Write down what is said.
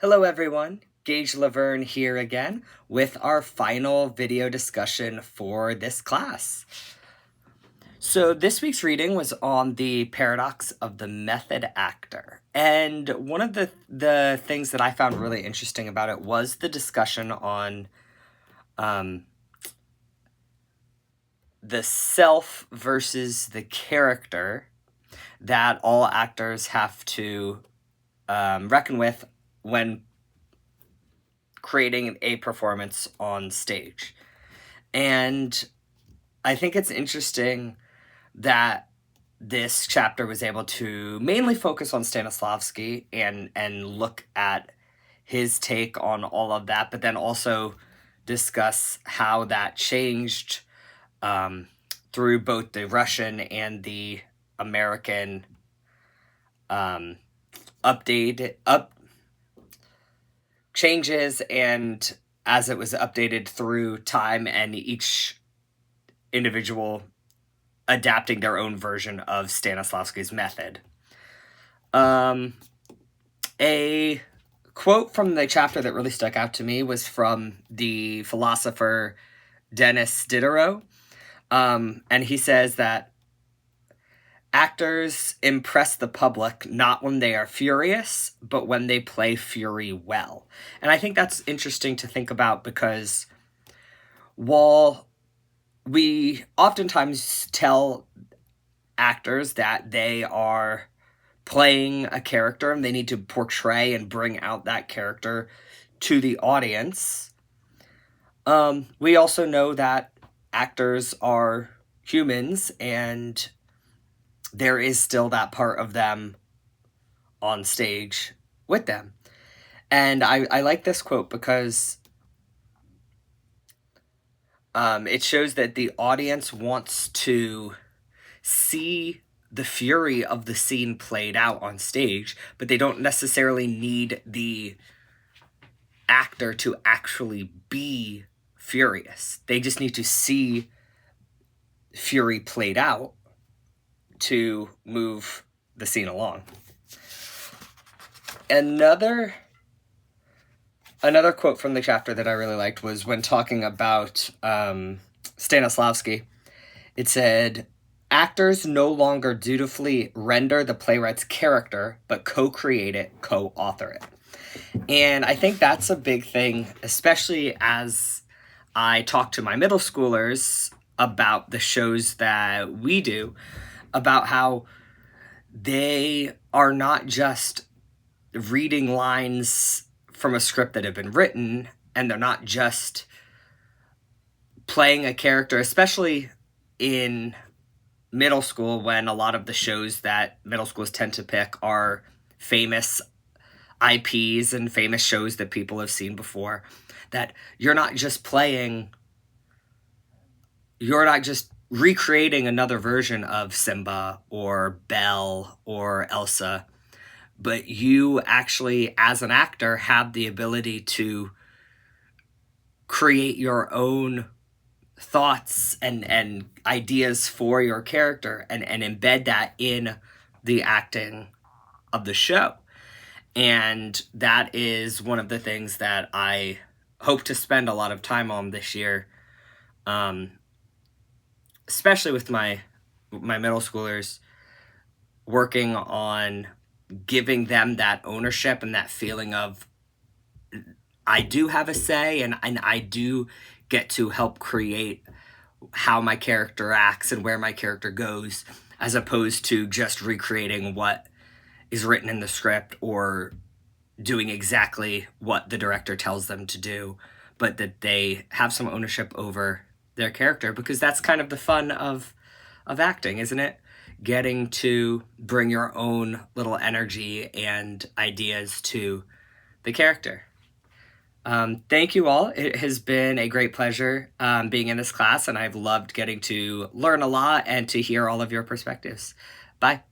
Hello everyone, Gage Laverne here again with our final video discussion for this class. So this week's reading was on the paradox of the method actor. And one of the things that I found really interesting about it was the discussion on the self versus the character that all actors have to reckon with when creating a performance on stage. And I think it's interesting that this chapter was able to mainly focus on Stanislavski and look at his take on all of that, but then also discuss how that changed through both the Russian and the American changes, and as it was updated through time and each individual adapting their own version of Stanislavski's method. A quote from the chapter that really stuck out to me was from the philosopher Denis Diderot, and he says that actors impress the public not when they are furious, but when they play fury well. And I think that's interesting to think about because while we oftentimes tell actors that they are playing a character and they need to portray and bring out that character to the audience, we also know that actors are humans and there is still that part of them on stage with them. And I like this quote because it shows that the audience wants to see the fury of the scene played out on stage, but they don't necessarily need the actor to actually be furious. They just need to see fury played out to move the scene along. Another quote from the chapter that I really liked was when talking about Stanislavski. It said, "Actors no longer dutifully render the playwright's character, but co-create it, co-author it." And I think that's a big thing, especially as I talk to my middle schoolers about the shows that we do, about how they are not just reading lines from a script that have been written, and they're not just playing a character, especially in middle school when a lot of the shows that middle schools tend to pick are famous IPs and famous shows that people have seen before, that you're not just recreating another version of Simba or Belle or Elsa, but you actually, as an actor, have the ability to create your own thoughts and ideas for your character and embed that in the acting of the show. And that is one of the things that I hope to spend a lot of time on this year, especially with my middle schoolers, working on giving them that ownership and that feeling of I do have a say and I do get to help create how my character acts and where my character goes, as opposed to just recreating what is written in the script or doing exactly what the director tells them to do, but that they have some ownership over their character, because that's kind of the fun of acting, isn't it? Getting to bring your own little energy and ideas to the character. Thank you all. It has been a great pleasure being in this class, and I've loved getting to learn a lot and to hear all of your perspectives. Bye.